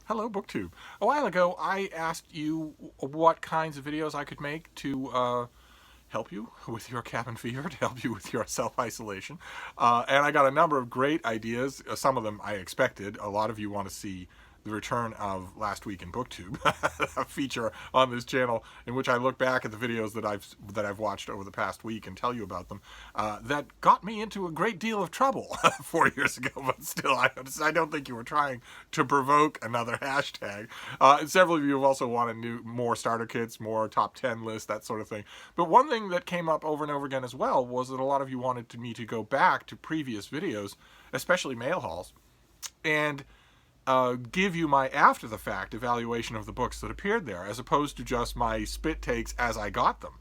Hello, BookTube. A while ago, I asked you what kinds of videos I could make to help you with your cabin fever, to help you with your self-isolation. And I got a number of great ideas. Some of them I expected. A lot of you want to see the return of Last Week in BookTube, a feature on this channel in which I look back at the videos that I've watched over the past week and tell you about them. That got me into a great deal of trouble 4 years ago, but still, I don't think you were trying to provoke another hashtag. Several of you have also wanted more starter kits, more top 10 lists, that sort of thing. But one thing that came up over and over again as well was that a lot of you wanted me to go back to previous videos, especially mail hauls, and give you my after-the-fact evaluation of the books that appeared there, as opposed to just my spit takes as I got them.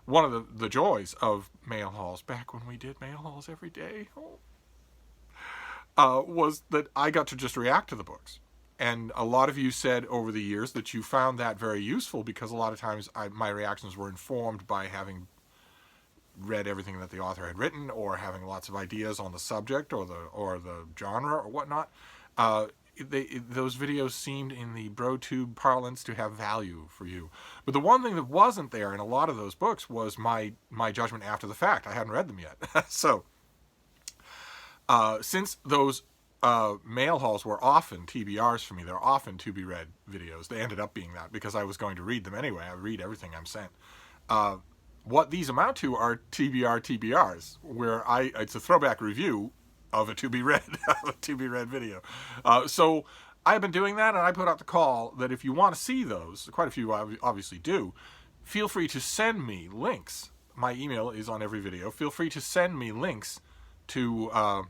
One of the joys of mail hauls, back when we did mail hauls every day, was that I got to just react to the books. And a lot of you said over the years that you found that very useful, because a lot of times my reactions were informed by having read everything that the author had written, or having lots of ideas on the subject or the genre or whatnot. Those videos seemed, in the BroTube parlance, to have value for you. But the one thing that wasn't there in a lot of those books was my judgment after the fact. I hadn't read them yet. So, since those mail hauls were often TBRs for me, they're often to-be-read videos. They ended up being that because I was going to read them anyway. I read everything I'm sent. What these amount to are TBR TBRs, where it's a throwback review of a to-be-read video. So I've been doing that, and I put out the call that if you want to see those, quite a few obviously do, feel free to send me links. My email is on every video. Feel free to send me links to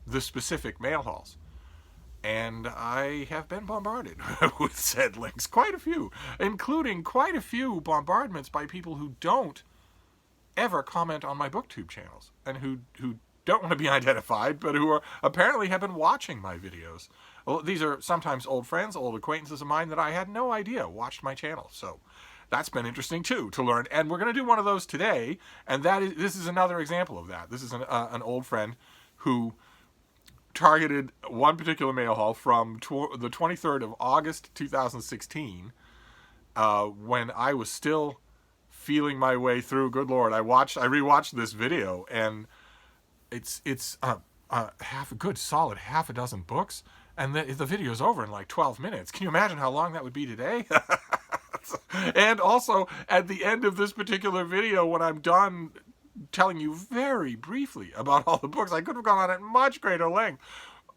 the specific mail hauls. And I have been bombarded with said links, quite a few, including quite a few bombardments by people who don't ever comment on my BookTube channels, and who don't want to be identified, but who apparently have been watching my videos. Well, these are sometimes old friends, old acquaintances of mine that I had no idea watched my channel. So that's been interesting too, to learn. And we're going to do one of those today, and this is another example of that. This is an old friend who targeted one particular mail haul from the 23rd of August 2016, when I was still feeling my way through. Good Lord, I rewatched this video, and it's solid half a dozen books, and the video's over in like 12 minutes. Can you imagine how long that would be today? And also, at the end of this particular video, when I'm done telling you very briefly about all the books, I could have gone on at much greater length.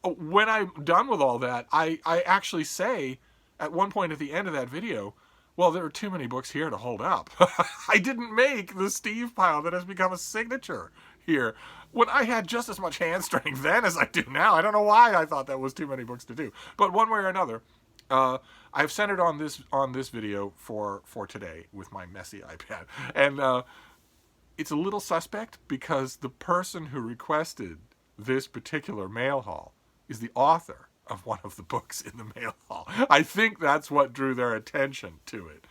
When I'm done with all that, I actually say, at one point at the end of that video, well, there are too many books here to hold up. I didn't make the Steve pile that has become a signature here, when I had just as much hand strength then as I do now. I don't know why I thought that was too many books to do. But one way or another, I've centered on this video for today with my messy iPad. And it's a little suspect, because the person who requested this particular mail haul is the author of one of the books in the mail haul. I think that's what drew their attention to it.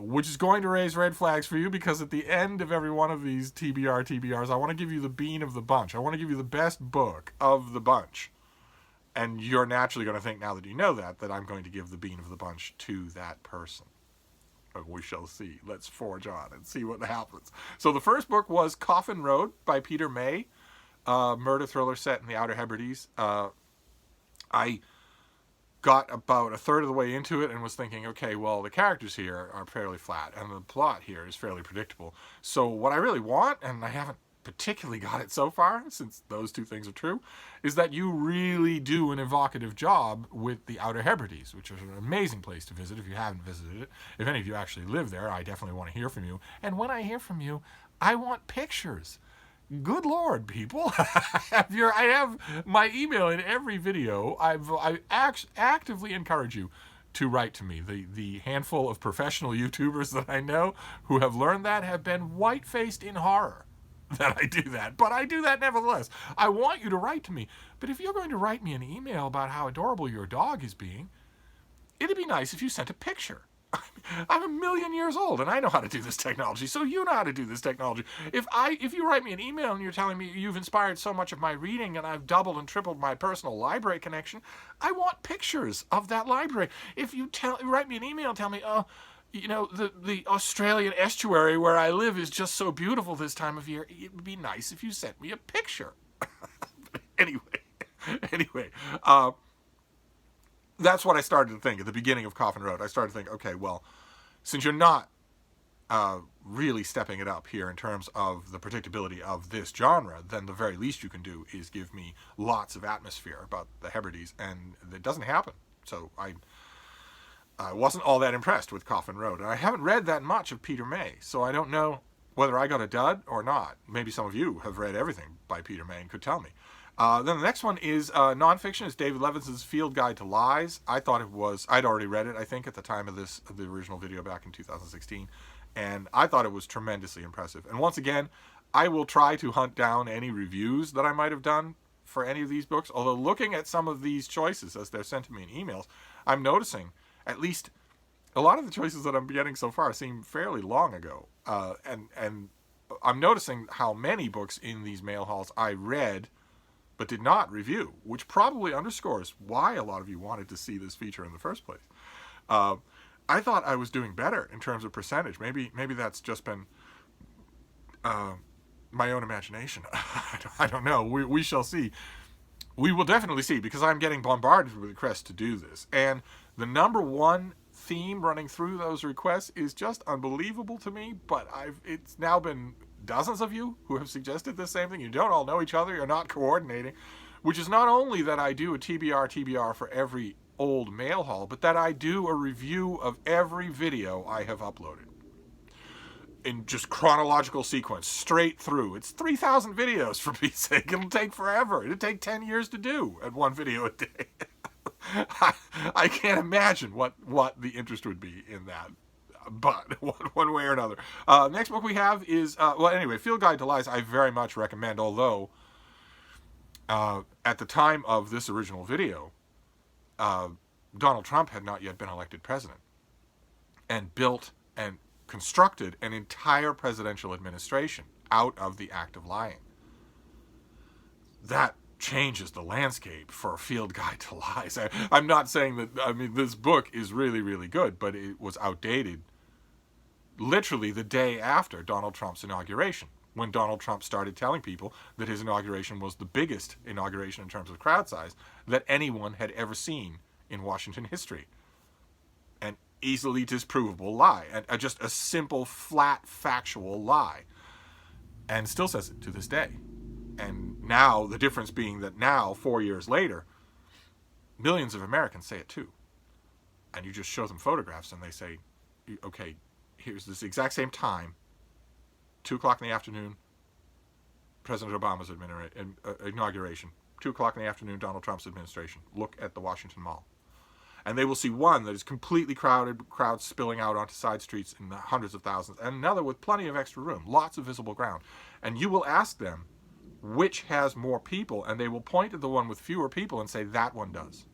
Which is going to raise red flags for you, because at the end of every one of these TBR TBRs, I want to give you the bean of the bunch. I want to give you the best book of the bunch. And you're naturally going to think, now that you know that I'm going to give the bean of the bunch to that person. We shall see. Let's forge on and see what happens. So the first book was Coffin Road by Peter May, murder thriller set in the Outer Hebrides. I got about a third of the way into it and was thinking, okay, well, the characters here are fairly flat, and the plot here is fairly predictable. So what I really want, and I haven't particularly got it so far, since those two things are true, is that you really do an evocative job with the Outer Hebrides, which is an amazing place to visit if you haven't visited it. If any of you actually live there, I definitely want to hear from you. And when I hear from you, I want pictures. Good Lord, people. I have my email in every video. I actively encourage you to write to me. The handful of professional YouTubers that I know who have learned that have been white-faced in horror that I do that. But I do that nevertheless. I want you to write to me. But if you're going to write me an email about how adorable your dog is being, it'd be nice if you sent a picture. I'm 1,000,000 years old and I know how to do this technology, so you know how to do this technology. If you write me an email and you're telling me you've inspired so much of my reading and I've doubled and tripled my personal library connection, I want pictures of that library. If you write me an email and tell me, oh, the Australian estuary where I live is just so beautiful this time of year, it would be nice if you sent me a picture. anyway, that's what I started to think at the beginning of Coffin Road. I started to think, okay, well, since you're not really stepping it up here in terms of the predictability of this genre, then the very least you can do is give me lots of atmosphere about the Hebrides, and it doesn't happen. So I wasn't all that impressed with Coffin Road. And I haven't read that much of Peter May, so I don't know whether I got a dud or not. Maybe some of you have read everything by Peter May and could tell me. Then the next one is nonfiction. It's David Levinson's Field Guide to Lies. I thought it was, I'd already read it, I think, at the time of the original video back in 2016. And I thought it was tremendously impressive. And once again, I will try to hunt down any reviews that I might have done for any of these books. Although looking at some of these choices as they're sent to me in emails, I'm noticing at least a lot of the choices that I'm getting so far seem fairly long ago. And I'm noticing how many books in these mail hauls I read but did not review, which probably underscores why a lot of you wanted to see this feature in the first place. I thought I was doing better in terms of percentage. Maybe that's just been my own imagination. I don't know. We shall see. We will definitely see, because I'm getting bombarded with requests to do this. And the number one theme running through those requests is just unbelievable to me, but it's now been dozens of you who have suggested the same thing. You don't all know each other, you're not coordinating, which is not only that I do a TBR TBR for every old mail haul, but that I do a review of every video I have uploaded in just chronological sequence, straight through. It's 3,000 videos, for Pete's sake. It'll take forever. It'll take 10 years to do at one video a day. I can't imagine what the interest would be in that, but one way or another. Next book we have is, Field Guide to Lies I very much recommend, although at the time of this original video, Donald Trump had not yet been elected president and built and constructed an entire presidential administration out of the act of lying. That changes the landscape for a Field Guide to Lies. I'm not saying that, this book is really, really good, but it was outdated literally the day after Donald Trump's inauguration, when Donald Trump started telling people that his inauguration was the biggest inauguration in terms of crowd size that anyone had ever seen in Washington history. An easily disprovable lie, and just a simple, flat, factual lie. And still says it to this day. And now, the difference being that now, 4 years later, millions of Americans say it too. And you just show them photographs and they say, okay, here's this exact same time, 2 o'clock in the afternoon, President Obama's inauguration, 2 o'clock in the afternoon, Donald Trump's administration. Look at the Washington Mall. And they will see one that is completely crowded, crowds spilling out onto side streets in the hundreds of thousands, and another with plenty of extra room, lots of visible ground. And you will ask them which has more people, and they will point at the one with fewer people and say that one does.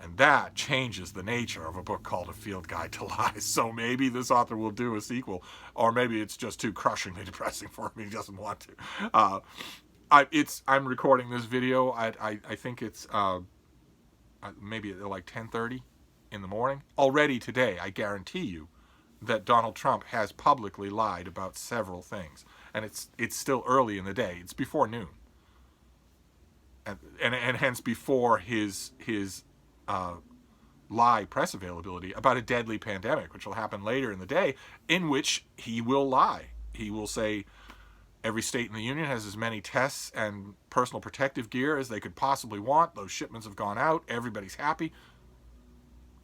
And that changes the nature of a book called A Field Guide to Lies. So maybe this author will do a sequel, or maybe it's just too crushingly depressing for him. He doesn't want to. I'm recording this video. I think it's maybe at like 10:30 in the morning. Already today, I guarantee you that Donald Trump has publicly lied about several things, and it's still early in the day. It's before noon, and hence before his lie press availability about a deadly pandemic, which will happen later in the day, in which he will lie. He will say every state in the union has as many tests and personal protective gear as they could possibly want. Those shipments have gone out. Everybody's happy.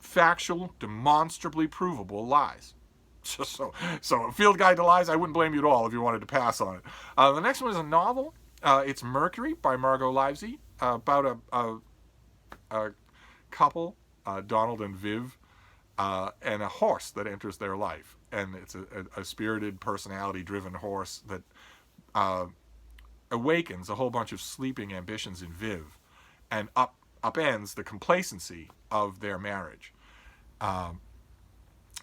Factual, demonstrably provable lies. So A Field Guide to Lies, I wouldn't blame you at all if you wanted to pass on it. The next one is a novel. It's Mercury by Margot Livesey, about a couple, Donald and Viv, and a horse that enters their life. And it's a spirited, personality-driven horse that awakens a whole bunch of sleeping ambitions in Viv and upends the complacency of their marriage.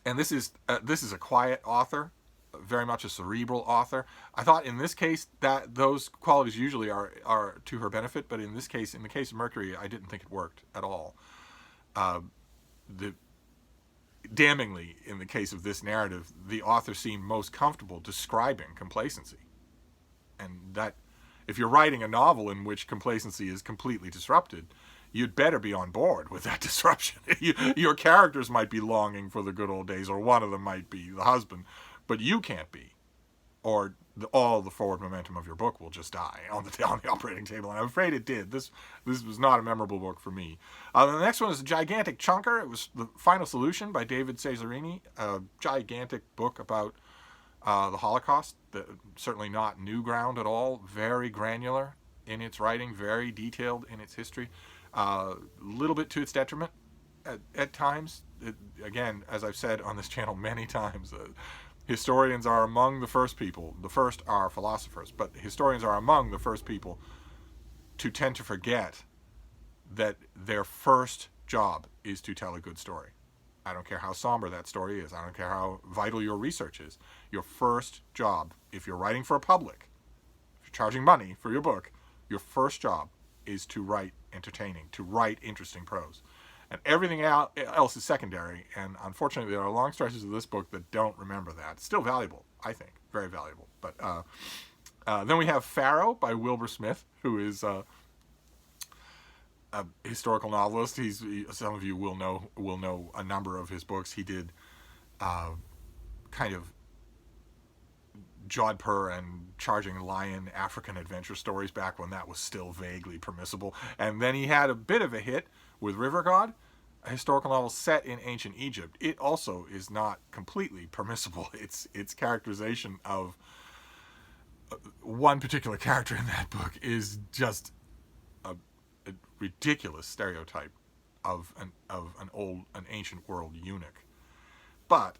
And this is a quiet author, very much a cerebral author. I thought in this case that those qualities usually are to her benefit, but in this case, in the case of Mercury, I didn't think it worked at all. The Damningly, in the case of this narrative, the author seemed most comfortable describing complacency, and that if you're writing a novel in which complacency is completely disrupted, you'd better be on board with that disruption. Your characters might be longing for the good old days, or one of them might be the husband, but you can't be, or all the forward momentum of your book will just die on the operating table. And I'm afraid it did. This was not a memorable book for me. The next one is a gigantic chunker. It was The Final Solution by David Cesarini, a gigantic book about the Holocaust. Certainly not new ground at all. Very granular in its writing, very detailed in its history. A little bit to its detriment at times. Again, as I've said on this channel many times, historians are among the first people. The first are philosophers, but historians are among the first people to tend to forget that their first job is to tell a good story. I don't care how somber that story is. I don't care how vital your research is. Your first job, if you're writing for a public, if you're charging money for your book, your first job is to write entertaining, to write interesting prose. And everything else is secondary, and unfortunately there are long stretches of this book that don't remember that. It's still valuable, I think, very valuable. But then we have Pharaoh by Wilbur Smith, who is a historical novelist. Some of you will know a number of his books. He did kind of Jodhpur and Charging Lion African adventure stories back when that was still vaguely permissible. And then he had a bit of a hit with River God, a historical novel set in ancient Egypt. It also is not completely permissible. Its characterization of one particular character in that book is just a ridiculous stereotype of an ancient world eunuch. But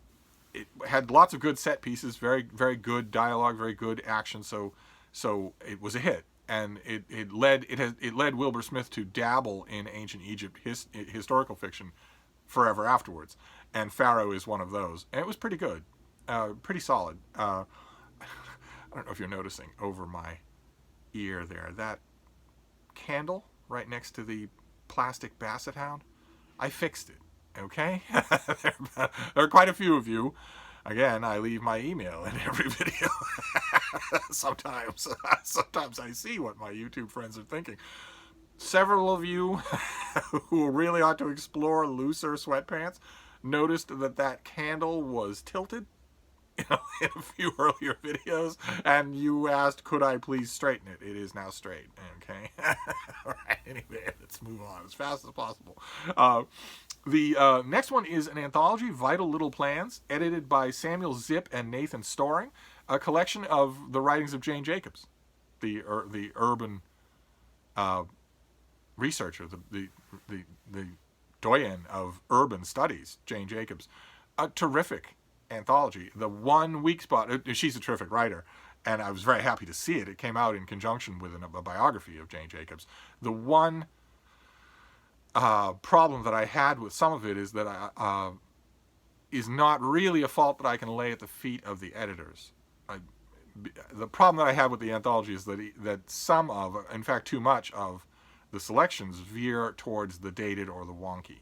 it had lots of good set pieces, very very good dialogue, very good action. So it was a hit. And it led Wilbur Smith to dabble in ancient Egypt historical fiction forever afterwards, and Pharaoh is one of those. And it was pretty good, pretty solid. I don't know if you're noticing over my ear there, that candle right next to the plastic basset hound. I fixed it. Okay, there are quite a few of you. Again, I leave my email in every video. Sometimes I see what my YouTube friends are thinking. Several of you who really ought to explore looser sweatpants noticed that candle was tilted, in a few earlier videos, and you asked, could I please straighten it? It is now straight. Okay. All right. Anyway, let's move on as fast as possible. The next one is an anthology, Vital Little Plans, edited by Samuel Zipp and Nathan Storring, a collection of the writings of Jane Jacobs, the urban researcher, the doyen of urban studies, Jane Jacobs. A terrific anthology. The one weak spot, she's a terrific writer, and I was very happy to see it. It came out in conjunction with a biography of Jane Jacobs. The one problem that I had with some of it is that is not really a fault that I can lay at the feet of the editors. The problem that I have with the anthology is that some of, in fact too much of, the selections veer towards the dated or the wonky,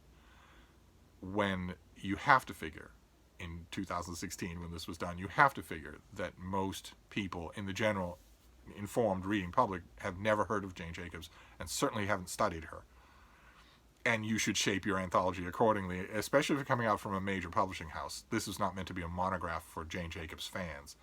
when you have to figure, in 2016 when this was done, you have to figure that most people in the general informed reading public have never heard of Jane Jacobs and certainly haven't studied her. And you should shape your anthology accordingly, especially if you're coming out from a major publishing house. This is not meant to be a monograph for Jane Jacobs fans.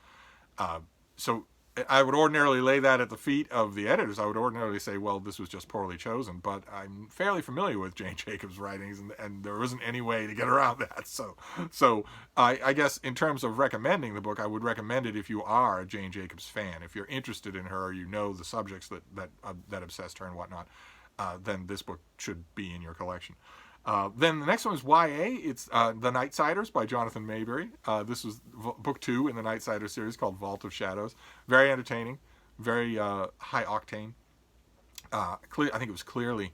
So I would ordinarily lay that at the feet of the editors. I would ordinarily say, well, this was just poorly chosen, but I'm fairly familiar with Jane Jacobs' writings, and there isn't any way to get around that. So I guess in terms of recommending the book, I would recommend it if you are a Jane Jacobs fan. If you're interested in her, you know the subjects that obsessed her and whatnot, then this book should be in your collection. Then the next one is YA. It's The Nightsiders by Jonathan Maberry. This was book 2 in the Nightsiders series called Vault of Shadows. Very entertaining, very high octane. I think it was clearly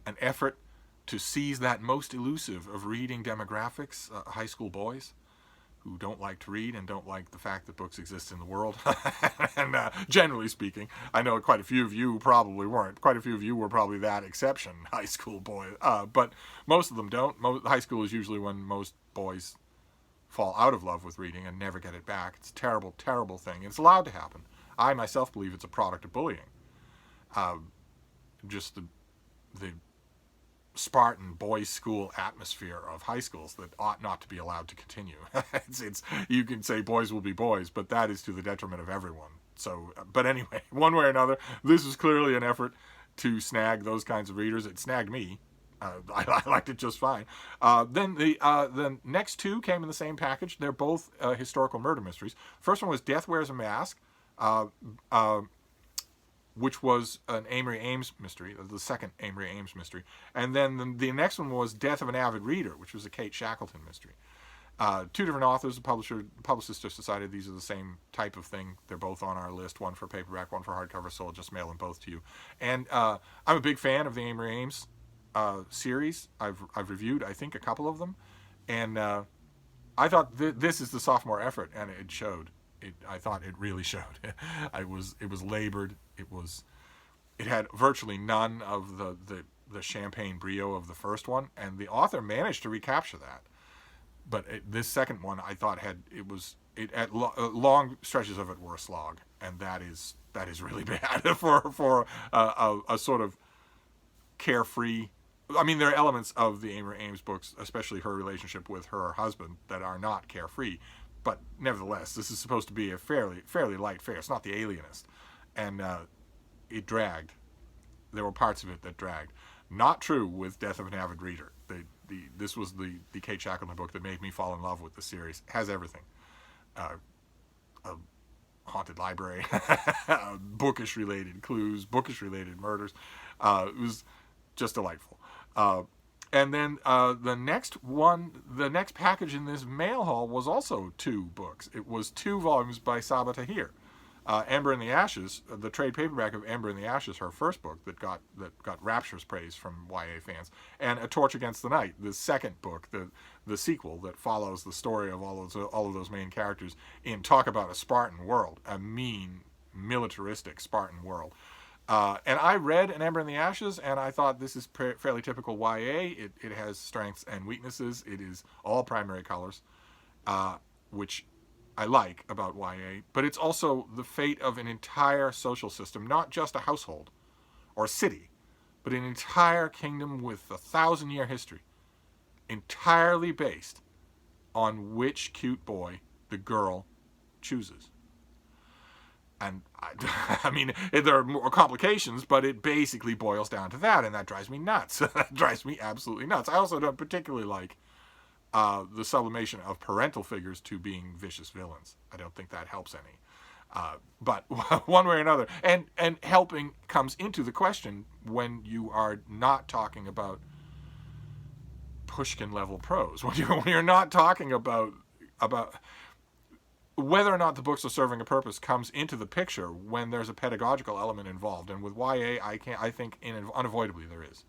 an effort to seize that most elusive of reading demographics, high school boys who don't like to read and don't like the fact that books exist in the world. And generally speaking, I know quite a few of you probably weren't. Quite a few of you were probably that exception, high school boys. But most of them don't. High school is usually when most boys fall out of love with reading and never get it back. It's a terrible, terrible thing. And it's allowed to happen. I myself believe it's a product of bullying. Just the Spartan boys' school atmosphere of high schools that ought not to be allowed to continue. You can say boys will be boys, but that is to the detriment of everyone. So, but anyway, one way or another, this was clearly an effort to snag those kinds of readers. It snagged me. I liked it just fine. Then the next two came in the same package. They're both historical murder mysteries. First one was Death Wears a Mask, which was an Amory Ames mystery, the second Amory Ames mystery. And then the next one was Death of an Avid Reader, which was a Kate Shackleton mystery. Two different authors. The publicist just decided these are the same type of thing. They're both on our list, one for paperback, one for hardcover, so I'll just mail them both to you. And I'm a big fan of the Amory Ames series. I've reviewed, I think, a couple of them. And I thought this is the sophomore effort, and it showed. I thought it really showed. It was labored. It had virtually none of the champagne brio of the first one, and the author managed to recapture that. But this second one, I thought long stretches of it were a slog, and that is really bad for a sort of carefree. I mean, there are elements of the Amory Ames books, especially her relationship with her husband, that are not carefree. But nevertheless, this is supposed to be a fairly light fare. It's not The Alienist. And it dragged. There were parts of it that dragged. Not true with Death of an Avid Reader. This was the Kate Shackleton book that made me fall in love with the series. Has everything. A haunted library, bookish-related clues, bookish-related murders. It was just delightful. And then the next package in this mail haul was also two books. It was 2 volumes by Sabaa Tahir. Ember in the Ashes, the trade paperback of Ember in the Ashes, her first book that got rapturous praise from YA fans, and A Torch Against the Night, the second book, the sequel that follows the story of all of those main characters in talk about a Spartan world, a mean, militaristic Spartan world. And I read An Ember in the Ashes, and I thought this is fairly typical YA. It has strengths and weaknesses. It is all primary colors, which I like about YA. But it's also the fate of an entire social system, not just a household or city, but an entire kingdom with a 1,000-year history, entirely based on which cute boy the girl chooses. And I mean, there are more complications, but it basically boils down to that, and that drives me nuts. That drives me absolutely nuts. I also don't particularly like the sublimation of parental figures to being vicious villains. I don't think that helps any. But one way or another, and helping comes into the question when you are not talking about Pushkin-level prose. When you're not talking about whether or not the books are serving a purpose comes into the picture when there's a pedagogical element involved, and with YA, I think unavoidably there is.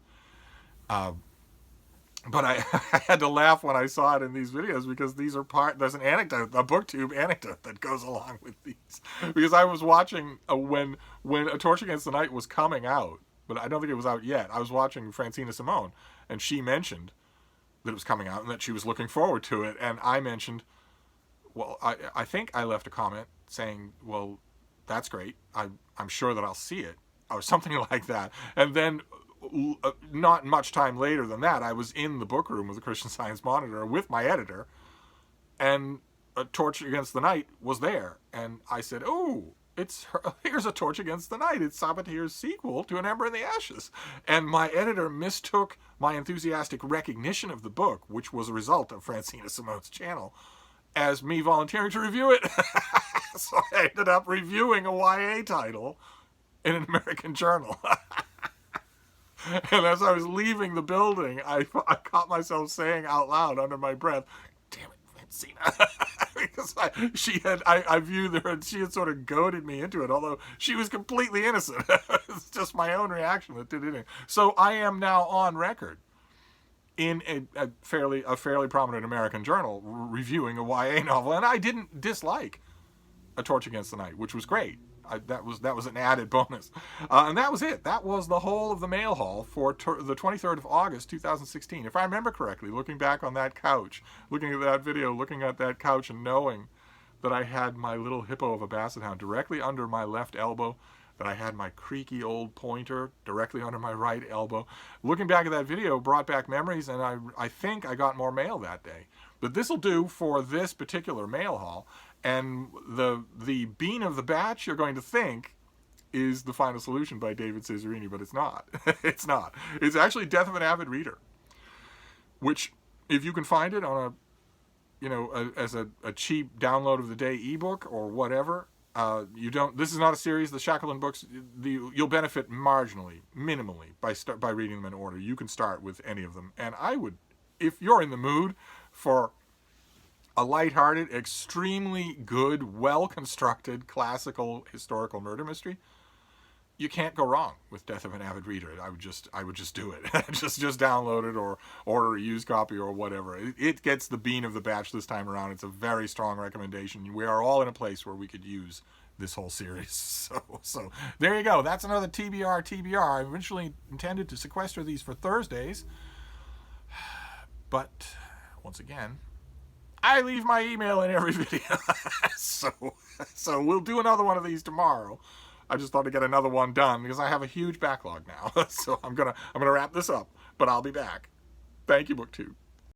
But I had to laugh when I saw it in these videos because these are there's an anecdote, a booktube anecdote that goes along with these. Because I was watching when A Torch Against the Night was coming out, but I don't think it was out yet. I was watching Francina Simone, and she mentioned that it was coming out and that she was looking forward to it, and I mentioned, well, I think I left a comment saying, well, that's great. I'm sure that I'll see it, or something like that. And then, not much time later than that, I was in the book room of the Christian Science Monitor with my editor, and A Torch Against the Night was there. And I said, oh, here's A Torch Against the Night. It's Sabaa Tahir's sequel to An Ember in the Ashes. And my editor mistook my enthusiastic recognition of the book, which was a result of Francina Simone's channel, as me volunteering to review it. So I ended up reviewing a YA title in an American journal. And as I was leaving the building, I caught myself saying out loud under my breath, damn it, Francina. Because I viewed her, and she had sort of goaded me into it, although she was completely innocent. It's just my own reaction that did it. So I am now on record in a fairly prominent American journal reviewing a YA novel, and I didn't dislike A Torch Against the Night, which was great. That was an added bonus, and that was it. That was the whole of the mail haul for the 23rd of August 2016. If I remember correctly, looking back on that couch, looking at that video, looking at that couch, and knowing that I had my little hippo of a basset hound directly under my left elbow, that I had my creaky old pointer directly under my right elbow. Looking back at that video brought back memories, and I think I got more mail that day. But this will do for this particular mail haul. And the bean of the batch you're going to think is The Final Solution by David Cesarini, but it's not. It's not. It's actually Death of an Avid Reader, which, if you can find it on as a cheap download of the day ebook or whatever, this is not a series. The Shackleton books, you'll benefit marginally, minimally by reading them in order. You can start with any of them, and I would, if you're in the mood for a lighthearted, extremely good, well-constructed, classical historical murder mystery, you can't go wrong with Death of an Avid Reader. I would just do it. just download it or order a used copy or whatever. It gets the bean of the batch this time around. It's a very strong recommendation. We are all in a place where we could use this whole series. So there you go. That's another TBR TBR. I eventually intended to sequester these for Thursdays, but once again, I leave my email in every video. so we'll do another one of these tomorrow. I just thought to get another one done because I have a huge backlog now. So I'm gonna wrap this up, but I'll be back. Thank you, BookTube.